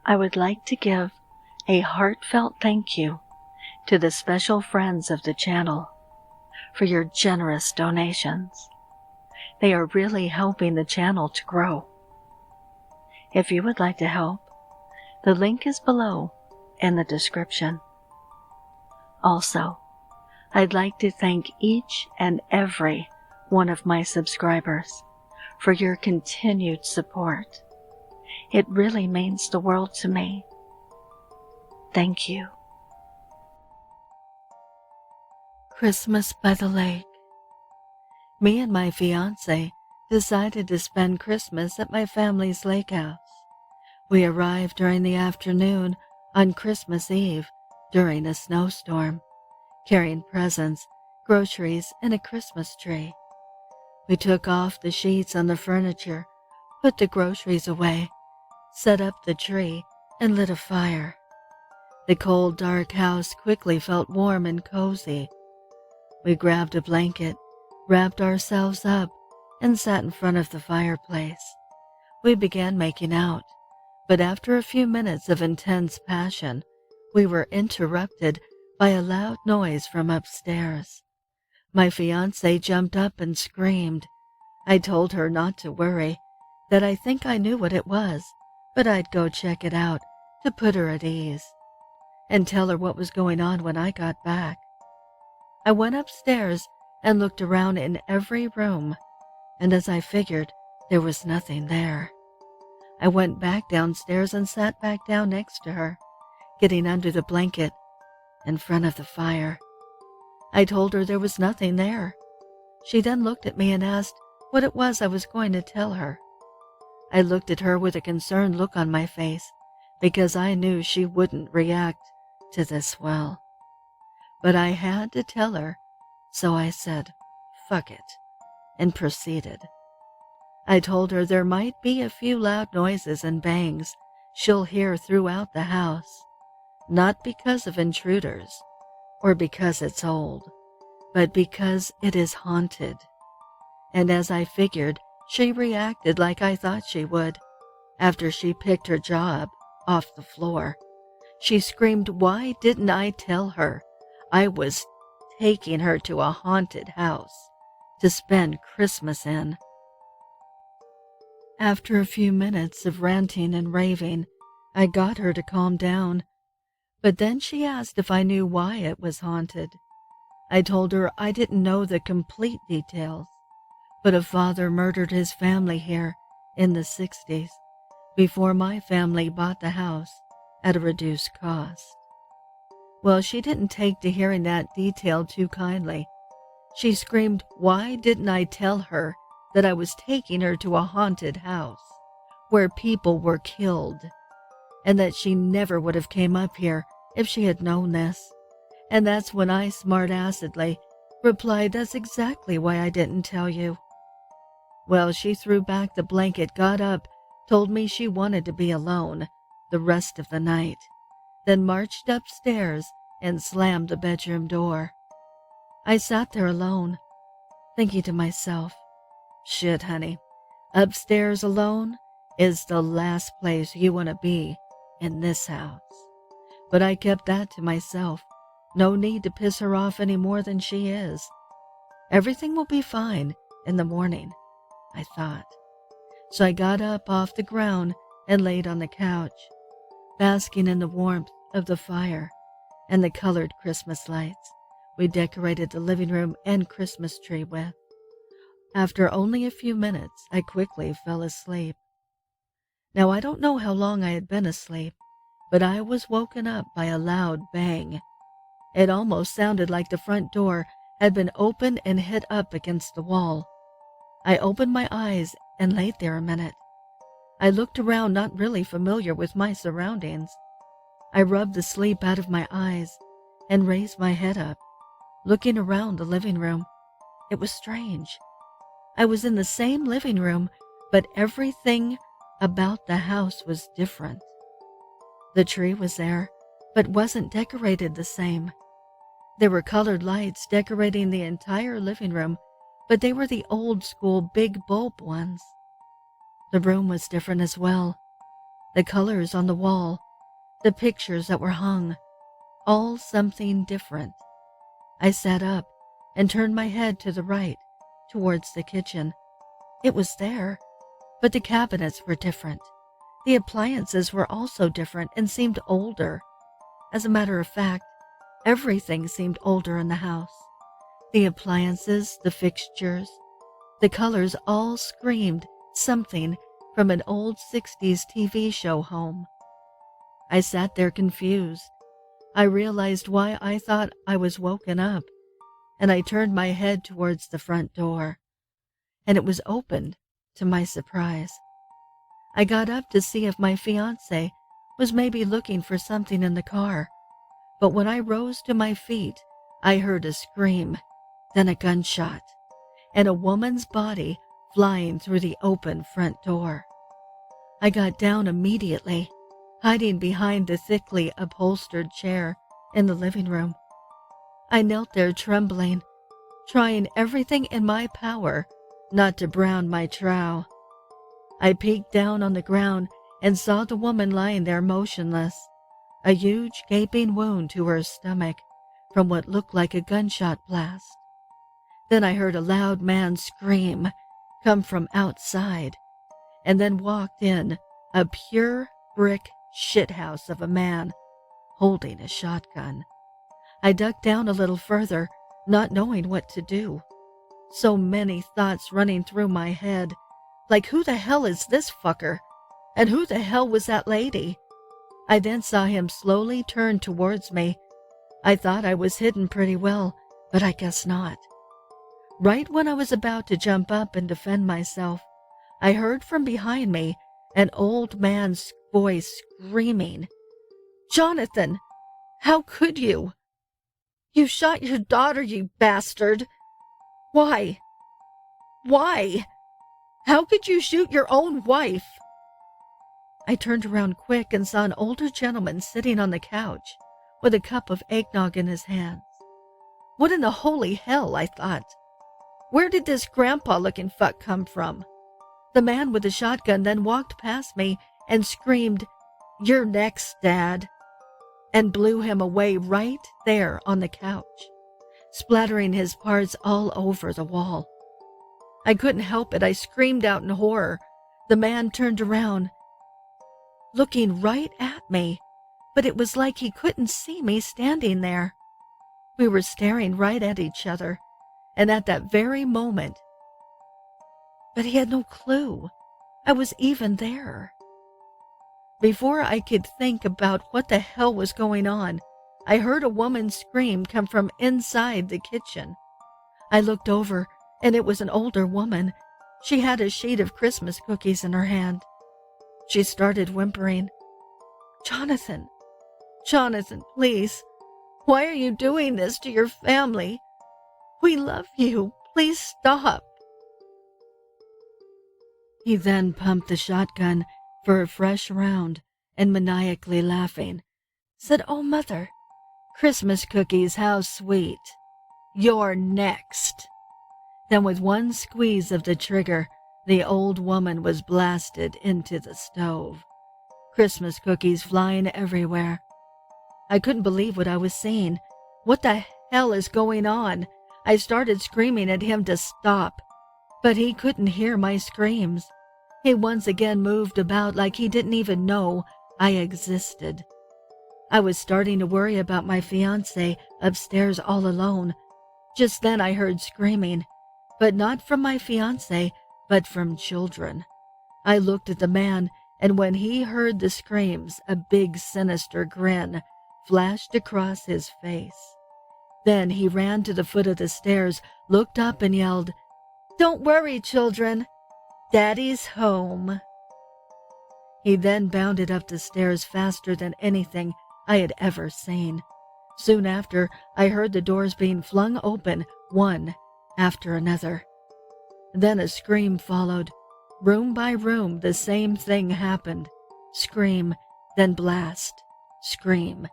I would like to give a heartfelt thank you to the special friends of the channel for your generous donations. They are really helping the channel to grow. If you would like to help, the link is below in the description. Also, I'd like to thank each and every one of my subscribers for your continued support. It really means the world to me. Thank you. Christmas by the lake. Me and my fiancé decided to spend Christmas at my family's lake house. We arrived during the afternoon on Christmas Eve during a snowstorm, carrying presents, groceries, and a Christmas tree. We took off the sheets on the furniture, put the groceries away, set up the tree, and lit a fire. The cold, dark house quickly felt warm and cozy. We grabbed a blanket, wrapped ourselves up, and sat in front of the fireplace. We began making out, but after a few minutes of intense passion, we were interrupted by a loud noise from upstairs. My fiancé jumped up and screamed. I told her not to worry, that I think I knew what it was, but I'd go check it out to put her at ease and tell her what was going on when I got back. I went upstairs and looked around in every room, and as I figured, there was nothing there. I went back downstairs and sat back down next to her, getting under the blanket in front of the fire. I told her there was nothing there. She then looked at me and asked what it was I was going to tell her. I looked at her with a concerned look on my face because I knew she wouldn't react to this well. But I had to tell her, so I said, "Fuck it," and proceeded. I told her there might be a few loud noises and bangs she'll hear throughout the house, not because of intruders or because it's old, but because it is haunted. And as I figured, she reacted like I thought she would. After she picked her jaw up off the floor, she screamed, "Why didn't I tell her I was taking her to a haunted house to spend Christmas in?" After a few minutes of ranting and raving, I got her to calm down. But then she asked if I knew why it was haunted. I told her I didn't know the complete details, but a father murdered his family here in the 60s, before my family bought the house at a reduced cost. Well, she didn't take to hearing that detail too kindly. She screamed, "Why didn't I tell her that I was taking her to a haunted house where people were killed, and that she never would have came up here if she had known this?" And that's when I smart-assedly replied, "That's exactly why I didn't tell you." Well, she threw back the blanket, got up, told me she wanted to be alone the rest of the night, then marched upstairs and slammed the bedroom door. I sat there alone, thinking to myself, shit, honey, upstairs alone is the last place you want to be in this house. But I kept that to myself. No need to piss her off any more than she is. Everything will be fine in the morning, I thought. So I got up off the ground and laid on the couch, basking in the warmth of the fire and the colored Christmas lights we decorated the living room and Christmas tree with. After only a few minutes, I quickly fell asleep. Now, I don't know how long I had been asleep, but I was woken up by a loud bang. It almost sounded like the front door had been opened and hit up against the wall. I opened my eyes and laid there a minute. I looked around, not really familiar with my surroundings. I rubbed the sleep out of my eyes and raised my head up, looking around the living room. It was strange. I was in the same living room, but everything about the house was different. The tree was there, but wasn't decorated the same. There were colored lights decorating the entire living room, but they were the old school big bulb ones. The room was different as well. the colors on the wall, the pictures that were hung, all something different. I sat up and turned my head to the right, towards the kitchen. It was there, but the cabinets were different. The appliances were also different and seemed older. As a matter of fact, everything seemed older in the house. The appliances, the fixtures, the colors all screamed something from an old 60s TV show home. I sat there confused. I realized why I thought I was woken up, and I turned my head towards the front door, and it was opened to my surprise. I got up to see if my fiancé was maybe looking for something in the car, but when I rose to my feet, I heard a scream, then a gunshot, and a woman's body flying through the open front door. I got down immediately, hiding behind the thickly upholstered chair in the living room. I knelt there trembling, trying everything in my power not to brown my trow. I peeked down on the ground and saw the woman lying there motionless, a huge gaping wound to her stomach from what looked like a gunshot blast. Then I heard a loud man scream come from outside, and then walked in a pure brick shithouse of a man holding a shotgun. I ducked down a little further, not knowing what to do. So many thoughts running through my head, like who the hell is this fucker? And who the hell was that lady? I then saw him slowly turn towards me. I thought I was hidden pretty well, but I guess not. Right when I was about to jump up and defend myself, I heard from behind me an old man's voice screaming, "Jonathan, how could you? You shot your daughter, you bastard! Why? Why? How could you shoot your own wife?" I turned around quick and saw an older gentleman sitting on the couch with a cup of eggnog in his hands. What in the holy hell, I thought. Where did this grandpa-looking fuck come from? The man with the shotgun then walked past me and screamed, "You're next, Dad," and blew him away right there on the couch, splattering his parts all over the wall. I couldn't help it. I screamed out in horror. The man turned around, looking right at me, but it was like he couldn't see me standing there. We were staring right at each other, and at that very moment, but he had no clue I was even there. Before I could think about what the hell was going on, I heard a woman's scream come from inside the kitchen. I looked over, and it was an older woman. She had a sheet of Christmas cookies in her hand. She started whimpering, "Jonathan, Jonathan, please, why are you doing this to your family? We love you. Please stop." He then pumped the shotgun for a fresh round and, maniacally laughing, said, "Oh, Mother, Christmas cookies, how sweet. You're next." Then with one squeeze of the trigger, the old woman was blasted into the stove, Christmas cookies flying everywhere. I couldn't believe what I was seeing. What the hell is going on? I started screaming at him to stop, but he couldn't hear my screams. He once again moved about like he didn't even know I existed. I was starting to worry about my fiancé upstairs all alone. Just then I heard screaming, but not from my fiancé, but from children. I looked at the man, and when he heard the screams, a big sinister grin flashed across his face. Then he ran to the foot of the stairs, looked up and yelled, "Don't worry, children. Daddy's home." He then bounded up the stairs faster than anything I had ever seen. Soon after, I heard the doors being flung open, one after another. Then a scream followed. Room by room, the same thing happened. Scream, then blast. Scream,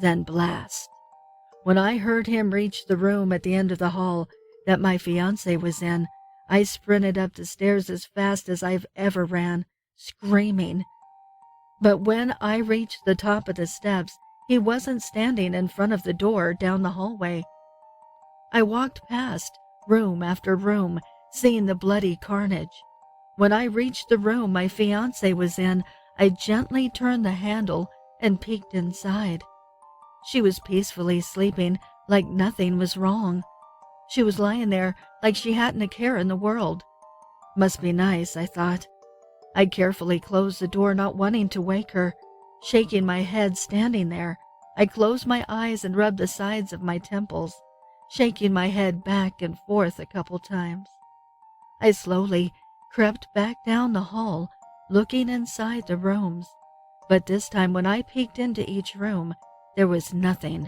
then blast. When I heard him reach the room at the end of the hall that my fiancé was in, I sprinted up the stairs as fast as I've ever ran, screaming. But when I reached the top of the steps, he wasn't standing in front of the door down the hallway. I walked past room after room, seeing the bloody carnage. When I reached the room my fiancé was in, I gently turned the handle and peeked inside. She was peacefully sleeping like nothing was wrong. She was lying there like she hadn't a care in the world. Must be nice, I thought. I carefully closed the door, not wanting to wake her. Shaking my head, standing there, I closed my eyes and rubbed the sides of my temples, shaking my head back and forth a couple times. I slowly crept back down the hall, looking inside the rooms. But this time when I peeked into each room, there was nothing.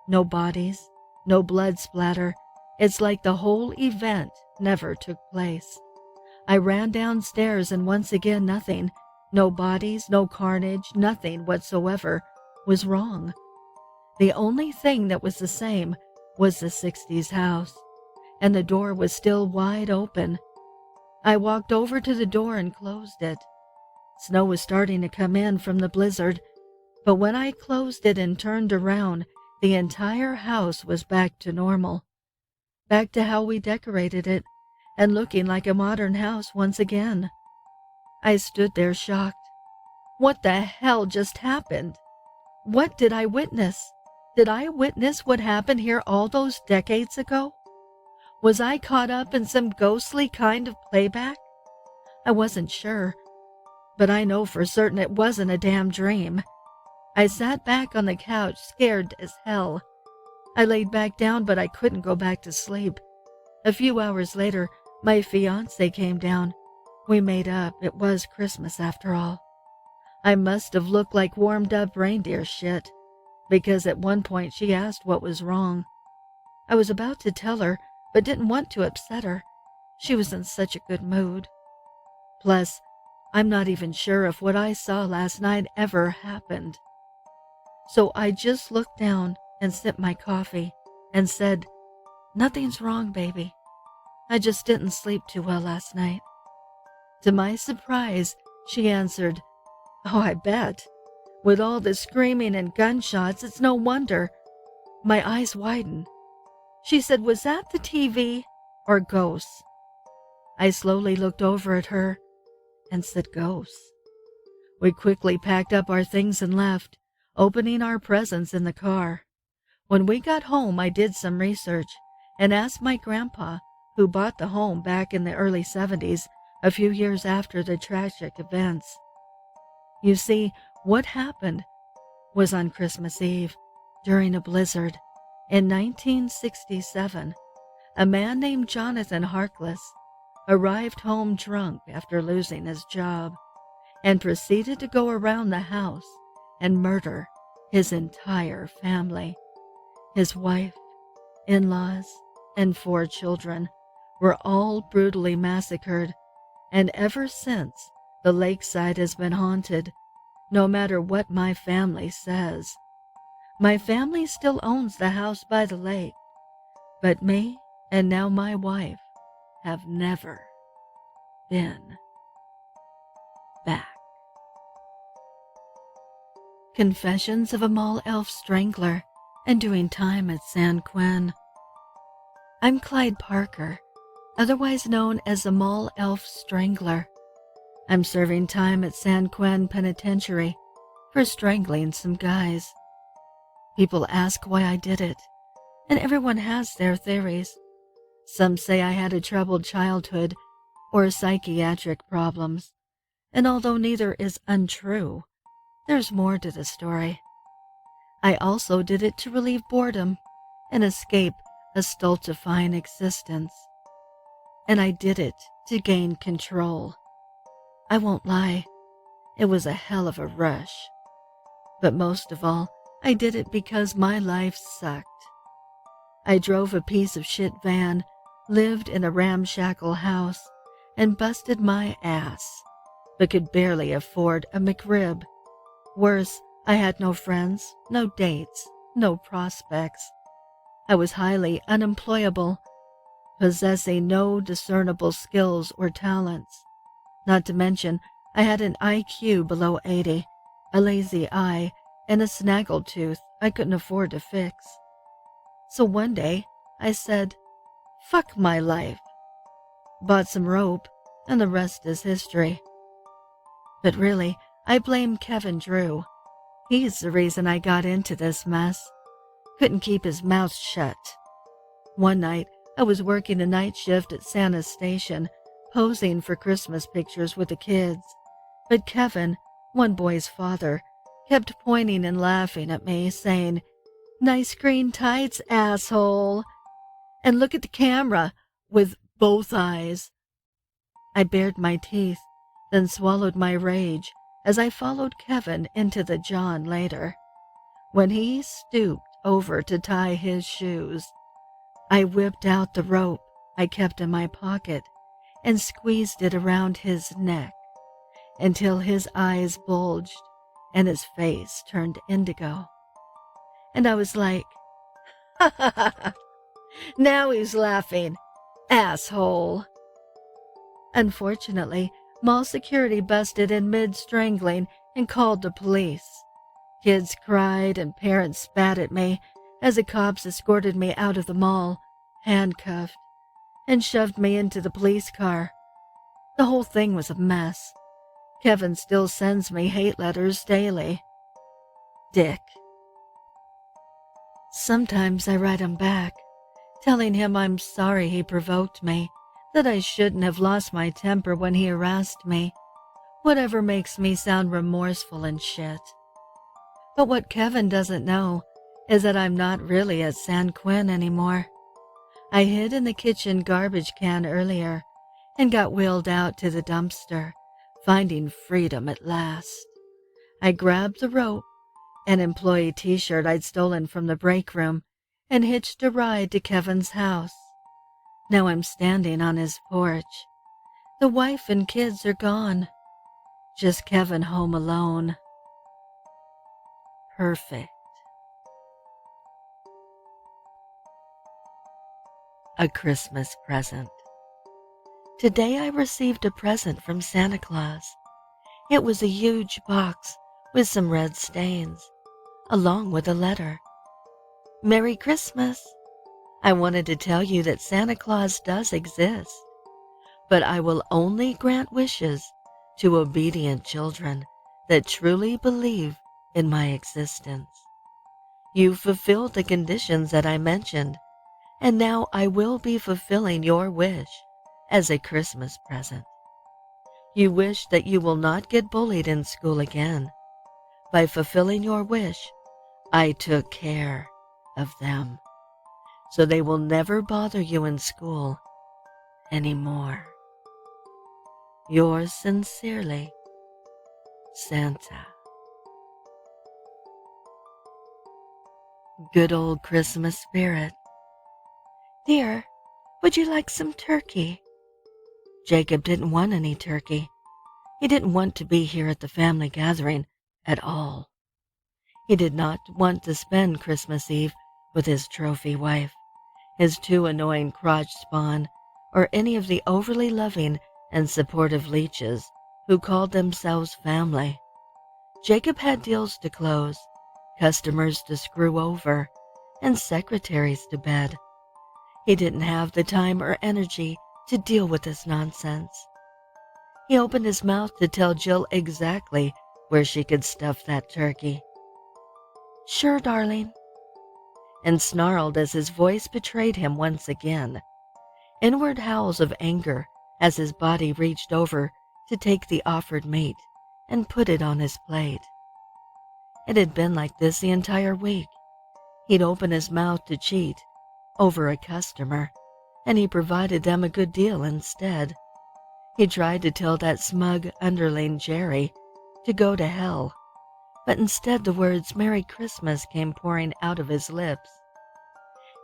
No bodies, no blood splatter. It's like the whole event never took place. I ran downstairs and once again nothing. No bodies, no carnage, nothing whatsoever was wrong. The only thing that was the same was the 60s house, and the door was still wide open. I walked over to the door and closed it. Snow was starting to come in from the blizzard, but when I closed it and turned around, the entire house was back to normal. Back to how we decorated it, and looking like a modern house once again. I stood there shocked. What the hell just happened? What did I witness? Did I witness what happened here all those decades ago? Was I caught up in some ghostly kind of playback? I wasn't sure, but I know for certain it wasn't a damn dream. I sat back on the couch, scared as hell. I laid back down, but I couldn't go back to sleep. A few hours later, my fiancé came down. We made up. It was Christmas after all. I must have looked like warmed up reindeer shit, because at one point she asked what was wrong. I was about to tell her, but didn't want to upset her. She was in such a good mood. Plus, I'm not even sure if what I saw last night ever happened. So I just looked down and sipped my coffee and said, "Nothing's wrong, baby. I just didn't sleep too well last night." To my surprise, she answered, "Oh, I bet. With all the screaming and gunshots, it's no wonder." My eyes widened. She said, "Was that the TV or ghosts?" I slowly looked over at her and said, "Ghosts." We quickly packed up our things and left, opening our presents in the car. When we got home, I did some research and asked my grandpa, who bought the home back in the early 70s, a few years after the tragic events. You see, what happened was on Christmas Eve, during a blizzard, in 1967, a man named Jonathan Harkless arrived home drunk after losing his job and proceeded to go around the house and murder his entire family. His wife, in-laws, and 4 children were all brutally massacred, and ever since, the lakeside has been haunted, no matter what my family says. My family still owns the house by the lake, but me, and now my wife, have never been back. Confessions of a Mall Elf Strangler and doing time at San Quinn. I'm Clyde Parker, otherwise known as the Mall Elf Strangler. I'm serving time at San Quinn Penitentiary for strangling some guys. People ask why I did it, and everyone has their theories. Some say I had a troubled childhood or psychiatric problems, and although neither is untrue, there's more to the story. I also did it to relieve boredom and escape a stultifying existence. And I did it to gain control. I won't lie, it was a hell of a rush. But most of all, I did it because my life sucked. I drove a piece of shit van, lived in a ramshackle house, and busted my ass, but could barely afford a McRib. Worse, I had no friends, no dates, no prospects. I was highly unemployable, possessing no discernible skills or talents. Not to mention, I had an IQ below 80 a lazy eye, and a snaggletooth I couldn't afford to fix. So one day, I said, "Fuck my life," bought some rope, and the rest is history. But really, I blame Kevin Drew. He's the reason I got into this mess. Couldn't keep his mouth shut. One night, I was working a night shift at Santa's station, posing for Christmas pictures with the kids. But Kevin, one boy's father, kept pointing and laughing at me, saying, "Nice green tights, asshole. And look at the camera, with both eyes." I bared my teeth, then swallowed my rage as I followed Kevin into the John later. When he stooped over to tie his shoes, I whipped out the rope I kept in my pocket and squeezed it around his neck until his eyes bulged and his face turned indigo. And I was like, "Ha ha ha ha, now he's laughing, asshole." Unfortunately, mall security busted in mid-strangling and called the police. Kids cried and parents spat at me as the cops escorted me out of the mall, handcuffed, and shoved me into the police car. The whole thing was a mess. Kevin still sends me hate letters daily. Dick. Sometimes I write him back, telling him I'm sorry he provoked me, that I shouldn't have lost my temper when he harassed me, whatever makes me sound remorseful and shit. But what Kevin doesn't know is that I'm not really at San Quinn anymore. I hid in the kitchen garbage can earlier and got wheeled out to the dumpster, finding freedom at last. I grabbed the rope, an employee t-shirt I'd stolen from the break room, and hitched a ride to Kevin's house. Now I'm standing on his porch. The wife and kids are gone. Just Kevin home alone. Perfect. A Christmas present. Today I received a present from Santa Claus. It was a huge box with some red stains, along with a letter. "Merry Christmas. I wanted to tell you that Santa Claus does exist, but I will only grant wishes to obedient children that truly believe in my existence. You fulfilled the conditions that I mentioned, and now I will be fulfilling your wish as a Christmas present. You wish that you will not get bullied in school again. By fulfilling your wish, I took care of them, so they will never bother you in school anymore. Yours sincerely, Santa." Good old Christmas spirit. "Dear, would you like some turkey?" Jacob didn't want any turkey. He didn't want to be here at the family gathering at all. He did not want to spend Christmas Eve with his trophy wife, his two annoying crotch spawn, or any of the overly loving and supportive leeches who called themselves family. Jacob had deals to close, customers to screw over, and secretaries to bed. He didn't have the time or energy to deal with this nonsense. He opened his mouth to tell Jill exactly where she could stuff that turkey. "Sure, darling," and snarled as his voice betrayed him once again. Inward howls of anger as his body reached over to take the offered meat and put it on his plate. It had been like this the entire week. He'd open his mouth to cheat over a customer, and he provided them a good deal instead. He tried to tell that smug underling Jerry to go to hell, but instead the words "Merry Christmas" came pouring out of his lips.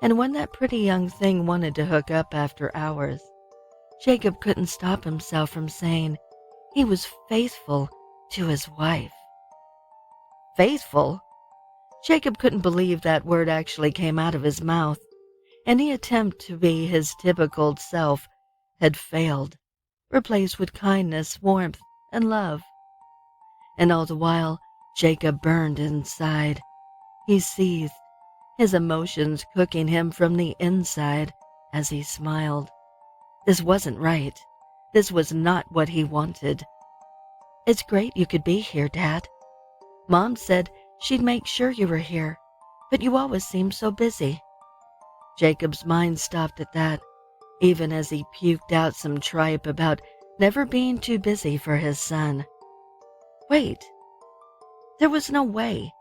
And when that pretty young thing wanted to hook up after hours, Jacob couldn't stop himself from saying he was faithful to his wife. Faithful? Jacob couldn't believe that word actually came out of his mouth. Any attempt to be his typical self had failed, replaced with kindness, warmth, and love. And all the while, Jacob burned inside. He seethed, his emotions cooking him from the inside as he smiled. This wasn't right. This was not what he wanted. "It's great you could be here, Dad. Mom said she'd make sure you were here, but you always seem so busy." Jacob's mind stopped at that, even as he puked out some tripe about never being too busy for his son. Wait, there was no way.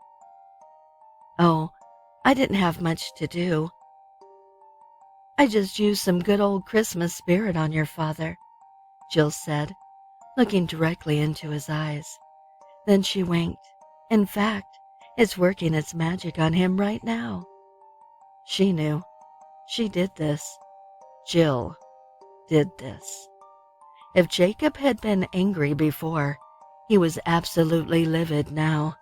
"Oh, I didn't have much to do. I just used some good old Christmas spirit on your father," Jill said, looking directly into his eyes. Then she winked. "In fact, it's working its magic on him right now." She knew. She did this. Jill did this. If Jacob had been angry before, he was absolutely livid now.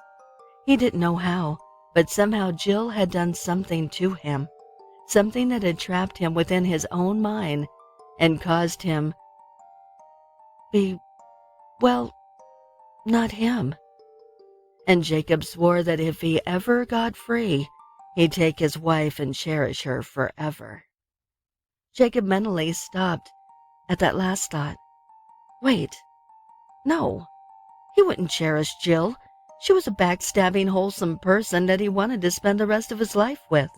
He didn't know how, but somehow Jill had done something to him, something that had trapped him within his own mind and caused him be, well, not him. And Jacob swore that if he ever got free, he'd take his wife and cherish her forever. Jacob mentally stopped at that last thought. Wait, no, he wouldn't cherish Jill. She was a backstabbing, wholesome person that he wanted to spend the rest of his life with.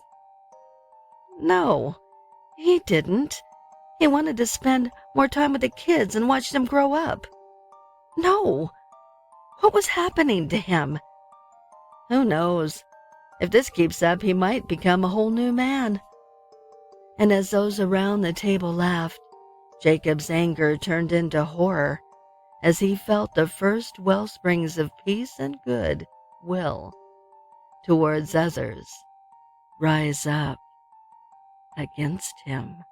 No, he didn't. He wanted to spend more time with the kids and watch them grow up. No, what was happening to him? Who knows? If this keeps up, he might become a whole new man. And as those around the table laughed, Jacob's anger turned into horror as he felt the first wellsprings of peace and good will towards others rise up against him.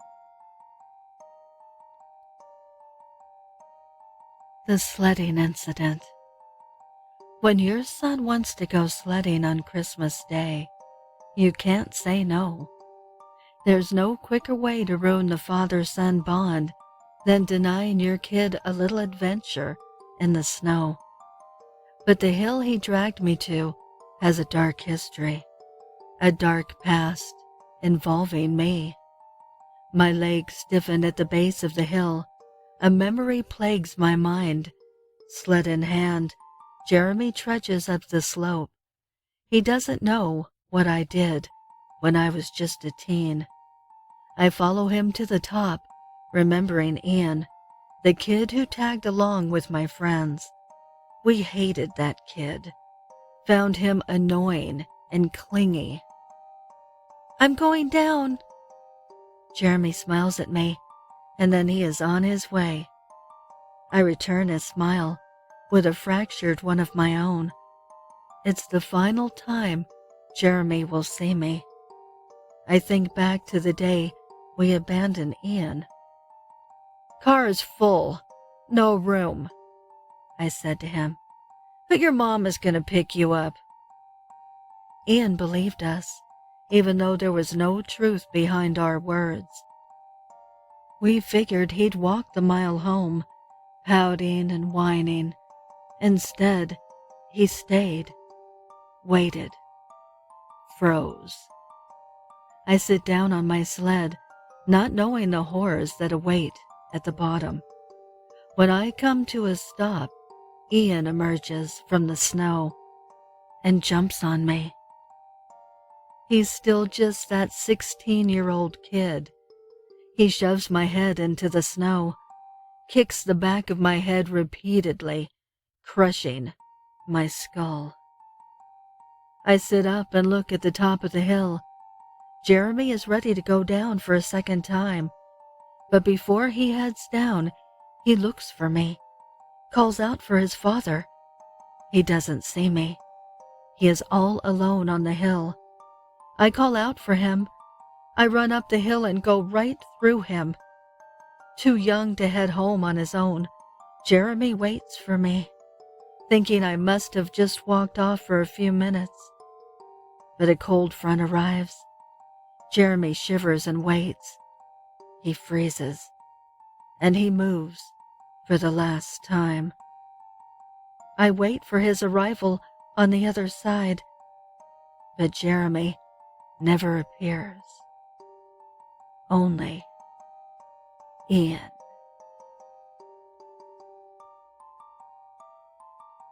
The Sledding Incident. When your son wants to go sledding on Christmas Day, you can't say no. There's no quicker way to ruin the father-son bond than denying your kid a little adventure in the snow. But the hill he dragged me to has a dark history, a dark past involving me. My legs stiffened at the base of the hill. A memory plagues my mind. Sled in hand, Jeremy trudges up the slope. He doesn't know what I did when I was just a teen. I follow him to the top, remembering Ian, the kid who tagged along with my friends. We hated that kid, found him annoying and clingy. "I'm going down." Jeremy smiles at me, and then he is on his way. I return his smile with a fractured one of my own. It's the final time Jeremy will see me. I think back to the day we abandoned Ian. "Car is full. No room," I said to him. "But your mom is going to pick you up." Ian believed us, even though there was no truth behind our words. We figured he'd walk the mile home, pouting and whining. Instead, he stayed, waited, froze. I sit down on my sled, not knowing the horrors that await at the bottom. When I come to a stop, Ian emerges from the snow and jumps on me. He's still just that 16-year-old kid. He shoves my head into the snow, kicks the back of my head repeatedly, crushing my skull. I sit up and look at the top of the hill. Jeremy is ready to go down for a second time, but before he heads down, he looks for me, calls out for his father. He doesn't see me. He is all alone on the hill. I call out for him. I run up the hill and go right through him. Too young to head home on his own, Jeremy waits for me, thinking I must have just walked off for a few minutes. But a cold front arrives. Jeremy shivers and waits. He freezes, and he moves for the last time. I wait for his arrival on the other side, but Jeremy never appears. Only Ian.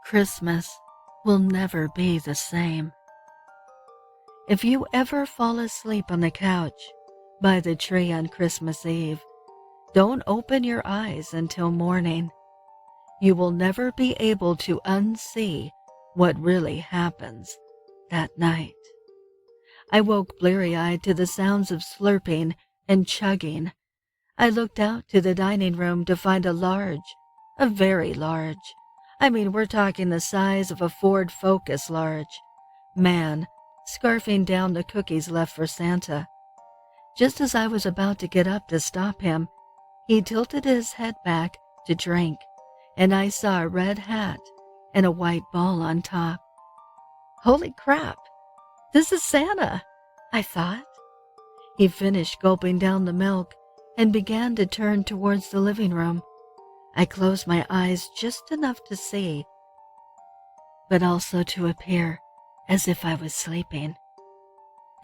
Christmas will never be the same. If you ever fall asleep on the couch by the tree on Christmas Eve, don't open your eyes until morning. You will never be able to unsee what really happens that night. I woke bleary-eyed to the sounds of slurping and chugging. I looked out to the dining room to find a very large, we're talking the size of a Ford Focus large, man scarfing down the cookies left for Santa. Just as I was about to get up to stop him, he tilted his head back to drink, and I saw a red hat and a white ball on top. Holy crap! This is Santa, I thought. He finished gulping down the milk and began to turn towards the living room. I closed my eyes just enough to see, but also to appear as if I was sleeping.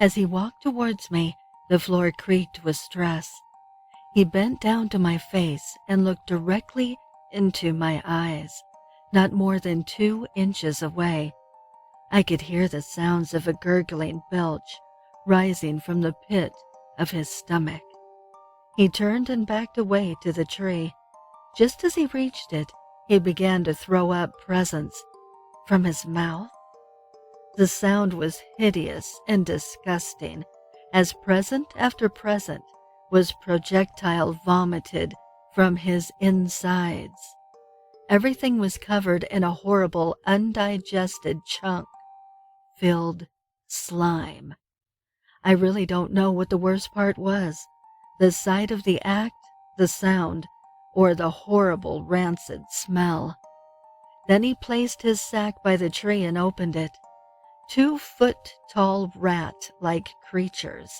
As he walked towards me, the floor creaked with stress. He bent down to my face and looked directly into my eyes, not more than 2 inches away. I could hear the sounds of a gurgling belch rising from the pit of his stomach. He turned and backed away to the tree. Just as he reached it, he began to throw up presents from his mouth. The sound was hideous and disgusting, as present after present was projectile vomited from his insides. Everything was covered in a horrible, undigested chunk-filled slime. I really don't know what the worst part was, the sight of the act, the sound, or the horrible rancid smell. Then he placed his sack by the tree and opened it. 2-foot-tall rat-like creatures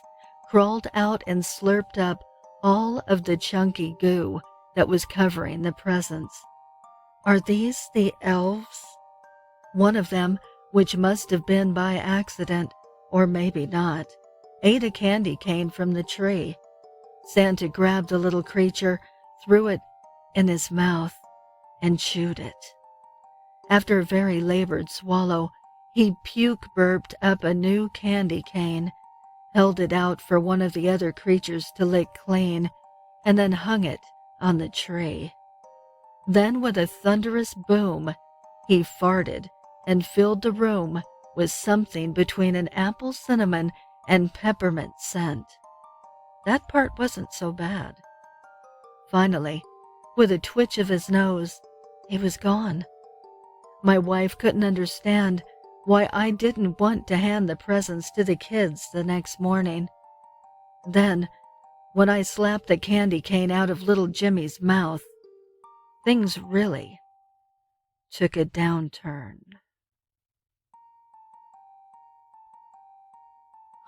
crawled out and slurped up all of the chunky goo that was covering the presents. Are these the elves? One of them, which must have been by accident, or maybe not, ate a candy cane from the tree. Santa grabbed the little creature, threw it in his mouth, and chewed it. After a very labored swallow, he puke-burped up a new candy cane, held it out for one of the other creatures to lick clean, and then hung it on the tree. Then, with a thunderous boom, he farted and filled the room with something between an apple cinnamon and peppermint scent. That part wasn't so bad. Finally, with a twitch of his nose, he was gone. My wife couldn't understand why I didn't want to hand the presents to the kids the next morning. Then, when I slapped the candy cane out of little Jimmy's mouth, things really took a downturn.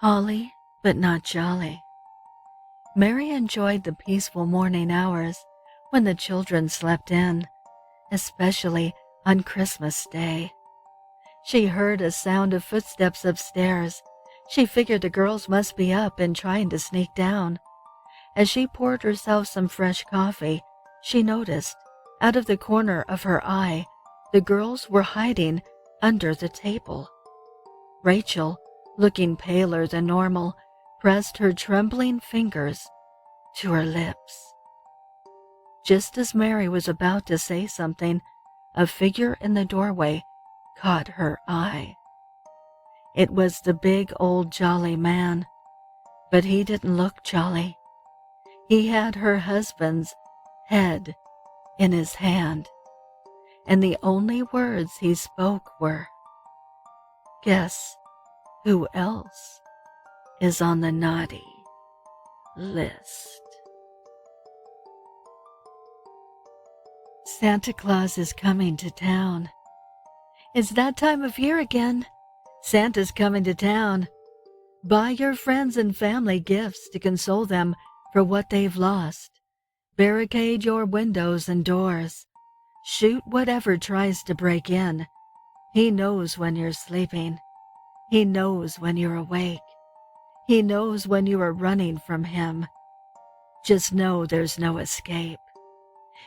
Holly, but not jolly. Mary enjoyed the peaceful morning hours when the children slept in, especially on Christmas Day. She heard a sound of footsteps upstairs. She figured the girls must be up and trying to sneak down. As she poured herself some fresh coffee, she noticed, out of the corner of her eye, the girls were hiding under the table. Rachel, looking paler than normal, pressed her trembling fingers to her lips. Just as Mary was about to say something, a figure in the doorway caught her eye. It was the big old jolly man, but he didn't look jolly. He had her husband's head in his hand, and the only words he spoke were, "Guess who else is on the naughty list?" Santa Claus is coming to town. It's that time of year again. Santa's coming to town. Buy your friends and family gifts to console them for what they've lost. Barricade your windows and doors. Shoot whatever tries to break in. He knows when you're sleeping. He knows when you're awake. He knows when you are running from him. Just know there's no escape.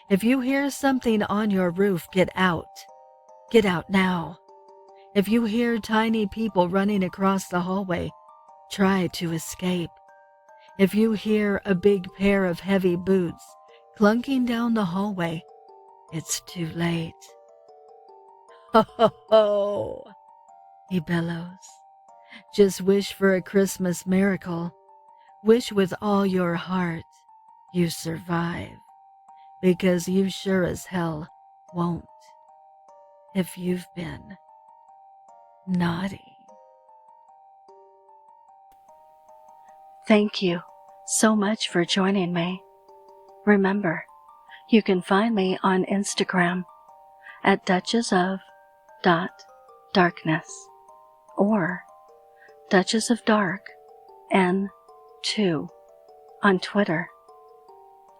If you hear something on your roof, get out. Get out now. If you hear tiny people running across the hallway, try to escape. If you hear a big pair of heavy boots clunking down the hallway, it's too late. Ho ho ho, he bellows. Just wish for a Christmas miracle. Wish with all your heart you survive, because you sure as hell won't if you've been naughty. Thank you so much for joining me. Remember, you can find me on Instagram at duchessof.darkness or duchessofdark_N2 on Twitter.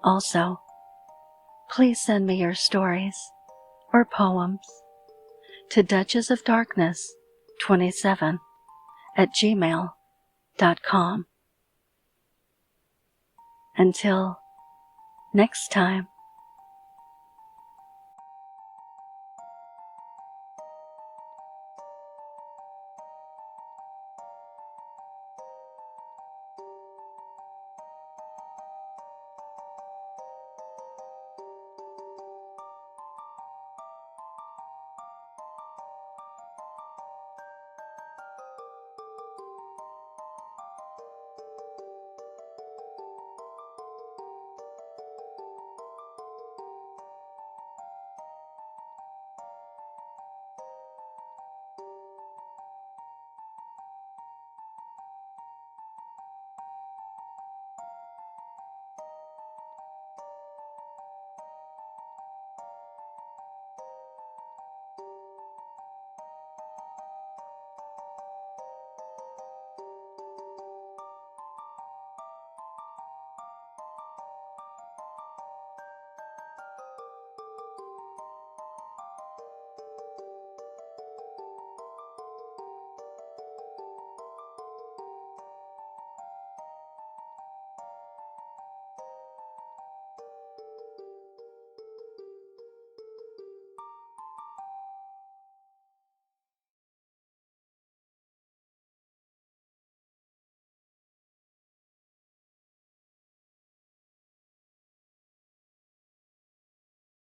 Also, please send me your stories or poems to duchessofdarkness27@gmail.com. Until next time.